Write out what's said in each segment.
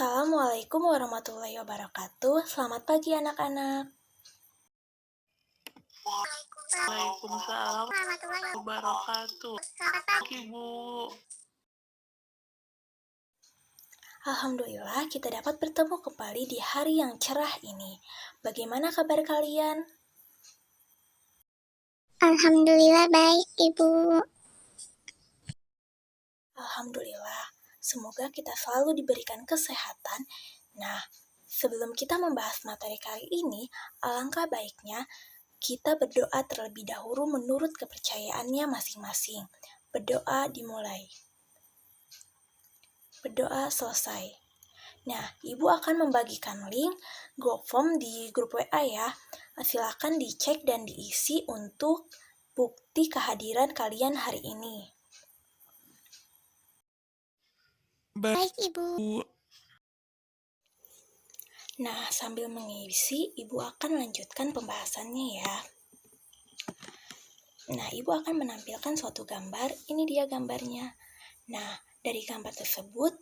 Assalamualaikum warahmatullahi wabarakatuh. Selamat pagi anak-anak. Waalaikumsalam warahmatullahi wabarakatuh. Selamat pagi, Bu. Alhamdulillah kita dapat bertemu kembali di hari yang cerah ini. Bagaimana kabar kalian? Alhamdulillah baik, Ibu. Alhamdulillah. Semoga kita selalu diberikan kesehatan. Nah, sebelum kita membahas materi kali ini, alangkah baiknya kita berdoa terlebih dahulu menurut kepercayaannya masing-masing. Berdoa dimulai. Berdoa selesai. Nah, Ibu akan membagikan link GoForm di grup WA ya. Silakan dicek dan diisi untuk bukti kehadiran kalian hari ini. Baik, Ibu. Nah, sambil mengisi, Ibu akan lanjutkan pembahasannya ya. Nah, Ibu akan menampilkan suatu gambar. Ini dia gambarnya. Nah, dari gambar tersebut,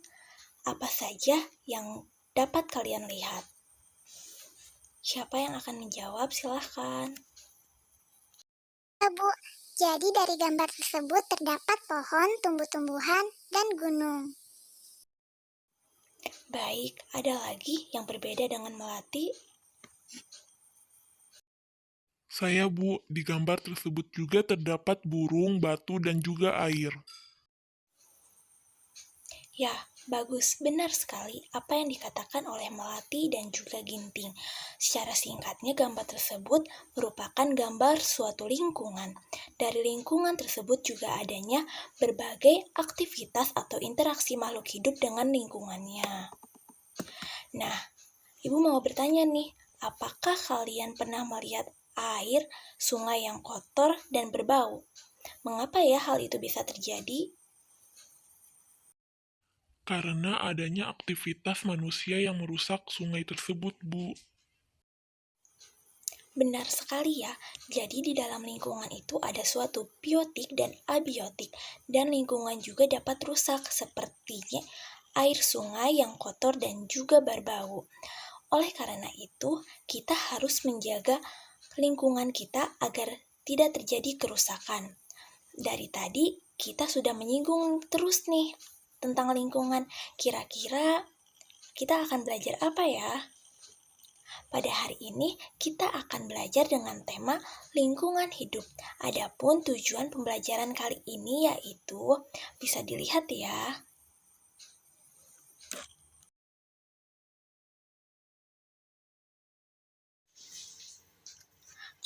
apa saja yang dapat kalian lihat? Siapa yang akan menjawab? Silahkan. Bu, jadi dari gambar tersebut terdapat pohon, tumbuh-tumbuhan, dan gunung. Baik, ada lagi yang berbeda dengan Melati? Saya, Bu, di gambar tersebut juga terdapat burung, batu, dan juga air. Ya, bagus, benar sekali apa yang dikatakan oleh Melati dan juga Ginting. Secara singkatnya, gambar tersebut merupakan gambar suatu lingkungan. Dari lingkungan tersebut juga adanya berbagai aktivitas atau interaksi makhluk hidup dengan lingkungannya. Nah, Ibu mau bertanya nih, apakah kalian pernah melihat air sungai yang kotor dan berbau? Mengapa ya hal itu bisa terjadi? Karena adanya aktivitas manusia yang merusak sungai tersebut, Bu. Benar sekali ya, jadi di dalam lingkungan itu ada suatu biotik dan abiotik, dan lingkungan juga dapat rusak seperti air sungai yang kotor dan juga berbau. Oleh karena itu, kita harus menjaga lingkungan kita agar tidak terjadi kerusakan. Dari tadi, kita sudah menyinggung terus nih tentang lingkungan. Kira-kira kita akan belajar apa ya? Pada hari ini, kita akan belajar dengan tema lingkungan hidup. Adapun tujuan pembelajaran kali ini yaitu, bisa dilihat ya.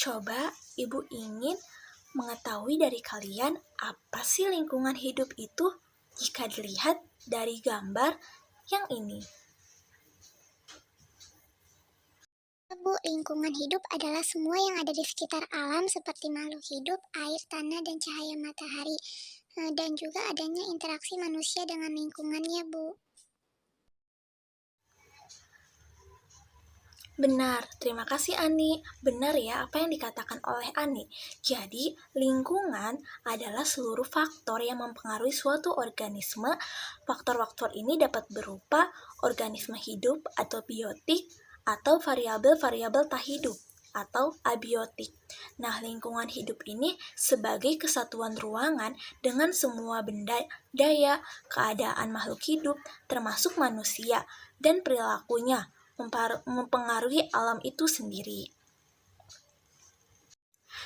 Coba Ibu ingin mengetahui dari kalian apa sih lingkungan hidup itu jika dilihat dari gambar yang ini. Bu, lingkungan hidup adalah semua yang ada di sekitar alam seperti makhluk hidup, air, tanah, dan cahaya matahari. Dan juga adanya interaksi manusia dengan lingkungannya, Bu. Benar, terima kasih Ani. Benar ya apa yang dikatakan oleh Ani. Jadi, lingkungan adalah seluruh faktor yang mempengaruhi suatu organisme. Faktor-faktor ini dapat berupa organisme hidup atau biotik atau variabel-variabel tak hidup atau abiotik. Nah, lingkungan hidup ini sebagai kesatuan ruangan dengan semua benda, daya, keadaan makhluk hidup, termasuk manusia, dan perilakunya mempengaruhi alam itu sendiri.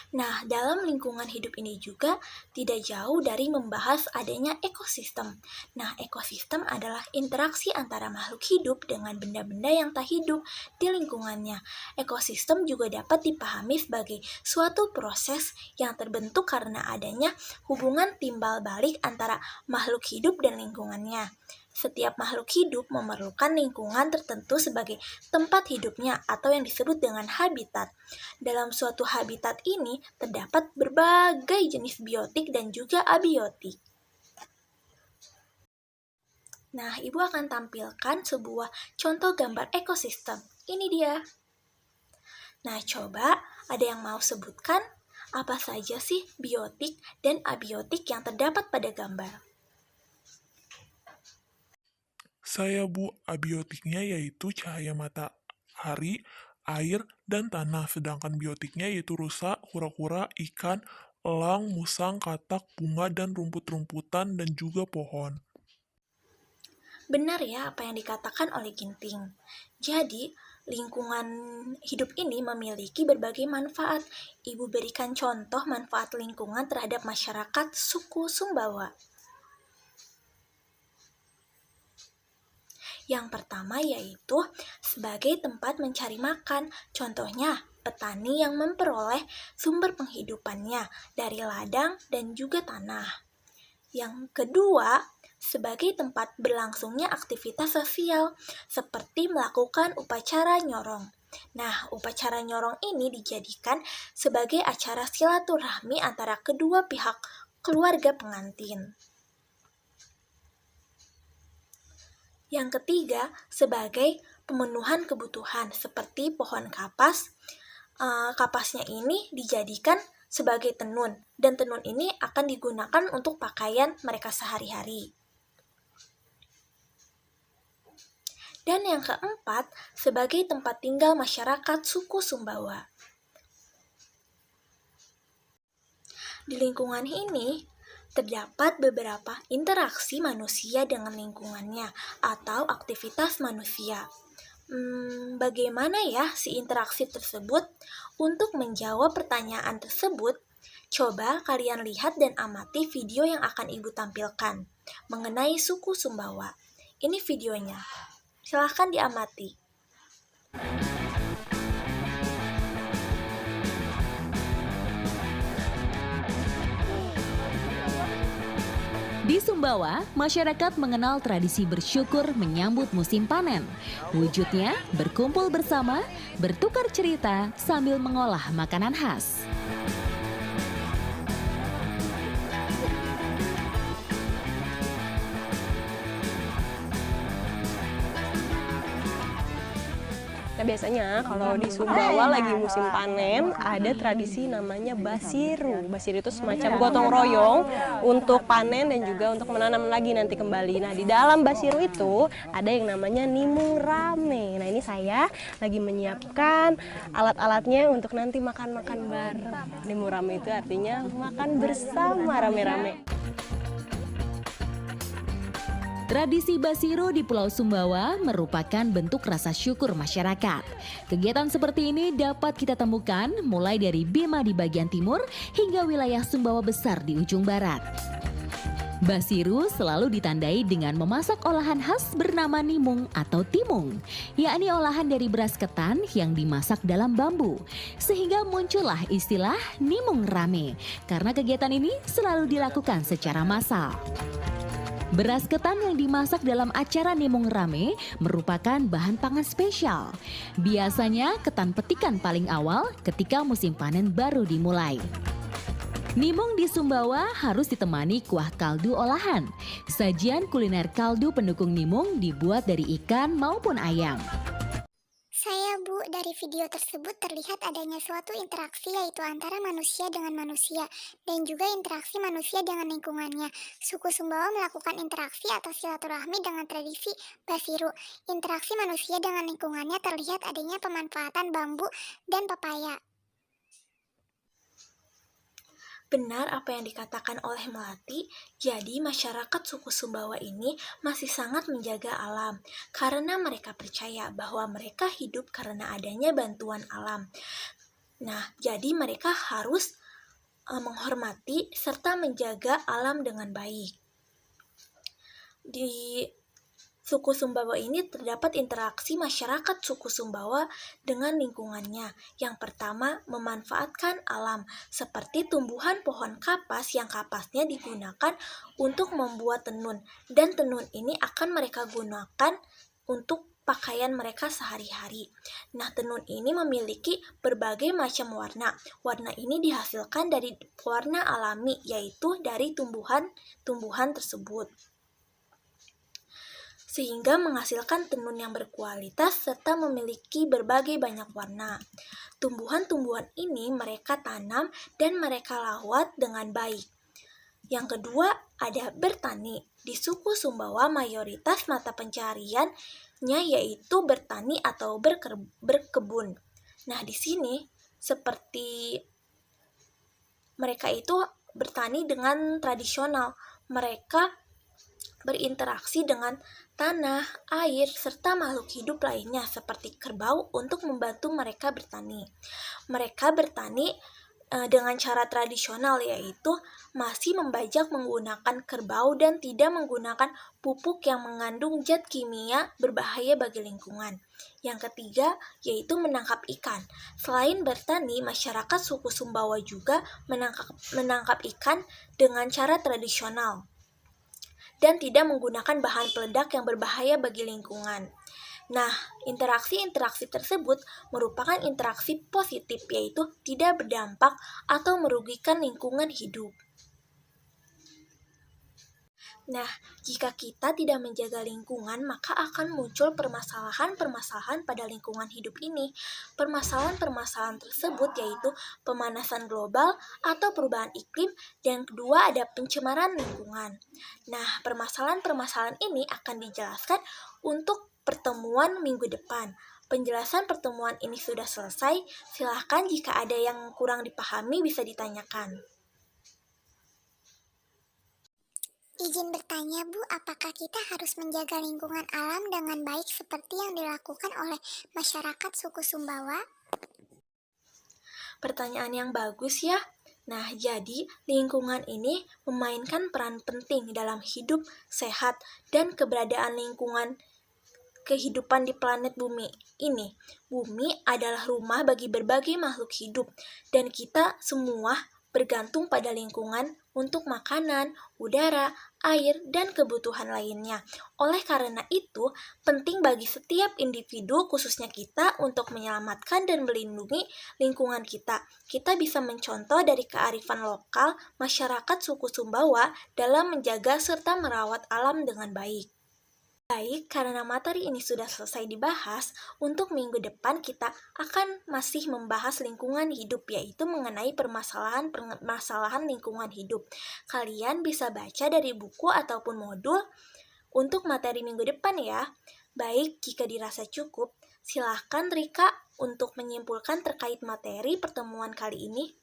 Nah, dalam lingkungan hidup ini juga tidak jauh dari membahas adanya ekosistem. Nah, ekosistem adalah interaksi antara makhluk hidup dengan benda-benda yang tak hidup di lingkungannya. Ekosistem juga dapat dipahami sebagai suatu proses yang terbentuk karena adanya hubungan timbal balik antara makhluk hidup dan lingkungannya. Setiap makhluk hidup memerlukan lingkungan tertentu sebagai tempat hidupnya atau yang disebut dengan habitat. Dalam suatu habitat ini terdapat berbagai jenis biotik dan juga abiotik. Nah, Ibu akan tampilkan sebuah contoh gambar ekosistem. Ini dia. Nah, coba ada yang mau sebutkan apa saja sih biotik dan abiotik yang terdapat pada gambar? saya Bu, abiotiknya yaitu cahaya matahari, air, dan tanah. Sedangkan biotiknya yaitu rusa, kura-kura, ikan, elang, musang, katak, bunga, dan rumput-rumputan, dan juga pohon. Benar ya apa yang dikatakan oleh Ginting. Jadi, lingkungan hidup ini memiliki berbagai manfaat. Ibu berikan contoh manfaat lingkungan terhadap masyarakat suku Sumbawa. Yang pertama yaitu sebagai tempat mencari makan. Contohnya, petani yang memperoleh sumber penghidupannya dari ladang dan juga tanah. Yang kedua, sebagai tempat berlangsungnya aktivitas sosial, seperti melakukan upacara nyorong. Nah, upacara nyorong ini dijadikan sebagai acara silaturahmi antara kedua pihak keluarga pengantin. Yang ketiga, sebagai pemenuhan kebutuhan seperti pohon kapas. Kapasnya ini dijadikan sebagai tenun, dan tenun ini akan digunakan untuk pakaian mereka sehari-hari. Dan yang keempat, sebagai tempat tinggal masyarakat suku Sumbawa. Di lingkungan ini, terdapat beberapa interaksi manusia dengan lingkungannya atau aktivitas manusia. Bagaimana ya si interaksi tersebut? Untuk menjawab pertanyaan tersebut, coba kalian lihat dan amati video yang akan Ibu tampilkan mengenai suku Sumbawa. Ini videonya. Silahkan diamati. Di Sumbawa, masyarakat mengenal tradisi bersyukur menyambut musim panen. Wujudnya berkumpul bersama, bertukar cerita sambil mengolah makanan khas. Nah biasanya kalau di Sumbawa lagi musim panen ada tradisi namanya basiru. Basiru itu semacam gotong royong untuk panen dan juga untuk menanam lagi nanti kembali. Nah di dalam basiru itu ada yang namanya nimung rame. Nah ini saya lagi menyiapkan alat-alatnya untuk nanti makan-makan bareng. Nimung rame itu artinya makan bersama rame-rame. Tradisi Basiru di Pulau Sumbawa merupakan bentuk rasa syukur masyarakat. Kegiatan seperti ini dapat kita temukan mulai dari Bima di bagian timur hingga wilayah Sumbawa Besar di ujung barat. Basiru selalu ditandai dengan memasak olahan khas bernama nimung atau timung, yakni olahan dari beras ketan yang dimasak dalam bambu. Sehingga muncullah istilah nimung rame, karena kegiatan ini selalu dilakukan secara massal. Beras ketan yang dimasak dalam acara nimung rame merupakan bahan pangan spesial. Biasanya ketan petikan paling awal ketika musim panen baru dimulai. Nimung di Sumbawa harus ditemani kuah kaldu olahan. Sajian kuliner kaldu pendukung nimung dibuat dari ikan maupun ayam. Saya Bu, dari video tersebut terlihat adanya suatu interaksi yaitu antara manusia dengan manusia dan juga interaksi manusia dengan lingkungannya. Suku Sumbawa melakukan interaksi atau silaturahmi dengan tradisi Basiru. Interaksi manusia dengan lingkungannya terlihat adanya pemanfaatan bambu dan pepaya. Benar apa yang dikatakan oleh Melati, jadi masyarakat suku Sumbawa ini masih sangat menjaga alam karena mereka percaya bahwa mereka hidup karena adanya bantuan alam. Nah, jadi mereka harus menghormati serta menjaga alam dengan baik. Di suku Sumbawa ini terdapat interaksi masyarakat suku Sumbawa dengan lingkungannya. Yang pertama, memanfaatkan alam, seperti tumbuhan pohon kapas yang kapasnya digunakan untuk membuat tenun. Dan tenun ini akan mereka gunakan untuk pakaian mereka sehari-hari. Nah, tenun ini memiliki berbagai macam warna. Warna ini dihasilkan dari warna alami, yaitu dari tumbuhan tersebut, sehingga menghasilkan tenun yang berkualitas serta memiliki berbagai banyak warna. Tumbuhan-tumbuhan ini mereka tanam dan mereka rawat dengan baik. Yang kedua, ada bertani. Di suku Sumbawa mayoritas mata pencariannya yaitu bertani atau berkebun. Nah, di sini seperti mereka itu bertani dengan tradisional. Mereka berinteraksi dengan tanah, air, serta makhluk hidup lainnya seperti kerbau untuk membantu mereka bertani. Mereka bertani dengan cara tradisional, yaitu masih membajak menggunakan kerbau dan tidak menggunakan pupuk yang mengandung zat kimia berbahaya bagi lingkungan. Yang ketiga yaitu menangkap ikan. Selain bertani, masyarakat suku Sumbawa juga menangkap ikan dengan cara tradisional dan tidak menggunakan bahan peledak yang berbahaya bagi lingkungan. Nah, interaksi-interaksi tersebut merupakan interaksi positif, yaitu tidak berdampak atau merugikan lingkungan hidup. Nah, jika kita tidak menjaga lingkungan, maka akan muncul permasalahan-permasalahan pada lingkungan hidup ini. Permasalahan-permasalahan tersebut yaitu pemanasan global atau perubahan iklim, dan kedua ada pencemaran lingkungan. Nah, permasalahan-permasalahan ini akan dijelaskan untuk pertemuan minggu depan. Penjelasan pertemuan ini sudah selesai. Silahkan jika ada yang kurang dipahami bisa ditanyakan. Izin bertanya, Bu, apakah kita harus menjaga lingkungan alam dengan baik seperti yang dilakukan oleh masyarakat suku Sumbawa? Pertanyaan yang bagus ya. Nah, jadi lingkungan ini memainkan peran penting dalam hidup sehat dan keberadaan lingkungan kehidupan di planet bumi ini. Bumi adalah rumah bagi berbagai makhluk hidup, dan kita semua bergantung pada lingkungan untuk makanan, udara, air, dan kebutuhan lainnya. Oleh karena itu, penting bagi setiap individu, khususnya kita, untuk menyelamatkan dan melindungi lingkungan kita. Kita bisa mencontoh dari kearifan lokal masyarakat suku Sumbawa dalam menjaga serta merawat alam dengan baik. Baik, karena materi ini sudah selesai dibahas, untuk minggu depan kita akan masih membahas lingkungan hidup, yaitu mengenai permasalahan lingkungan hidup. Kalian bisa baca dari buku ataupun modul untuk materi minggu depan ya. Baik, jika dirasa cukup, silahkan Rika untuk menyimpulkan terkait materi pertemuan kali ini.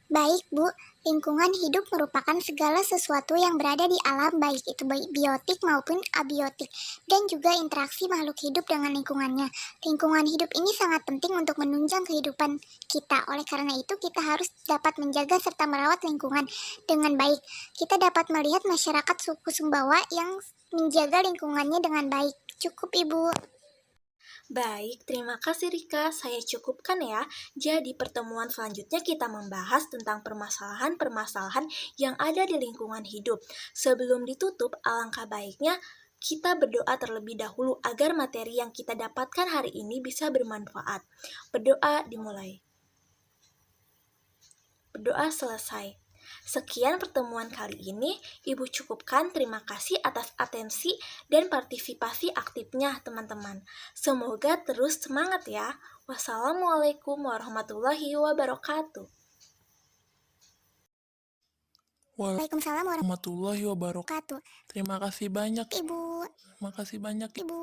Baik, Bu. Lingkungan hidup merupakan segala sesuatu yang berada di alam, baik itu biotik maupun abiotik, dan juga interaksi makhluk hidup dengan lingkungannya. Lingkungan hidup ini sangat penting untuk menunjang kehidupan kita. Oleh karena itu, kita harus dapat menjaga serta merawat lingkungan dengan baik. Kita dapat melihat masyarakat suku Sumbawa yang menjaga lingkungannya dengan baik. Cukup, Ibu. Baik, terima kasih Rika. Saya cukupkan ya. Jadi pertemuan selanjutnya kita membahas tentang permasalahan-permasalahan yang ada di lingkungan hidup. Sebelum ditutup, alangkah baiknya kita berdoa terlebih dahulu agar materi yang kita dapatkan hari ini bisa bermanfaat. Berdoa dimulai. Berdoa selesai. Sekian pertemuan kali ini, Ibu cukupkan. Terima kasih atas atensi dan partisipasi aktifnya teman-teman. Semoga terus semangat ya. Wassalamualaikum warahmatullahi wabarakatuh. Waalaikumsalam Warahmatullahi wabarakatuh. wabarakatuh. Terima kasih banyak. Ibu. Terima kasih banyak. Ibu.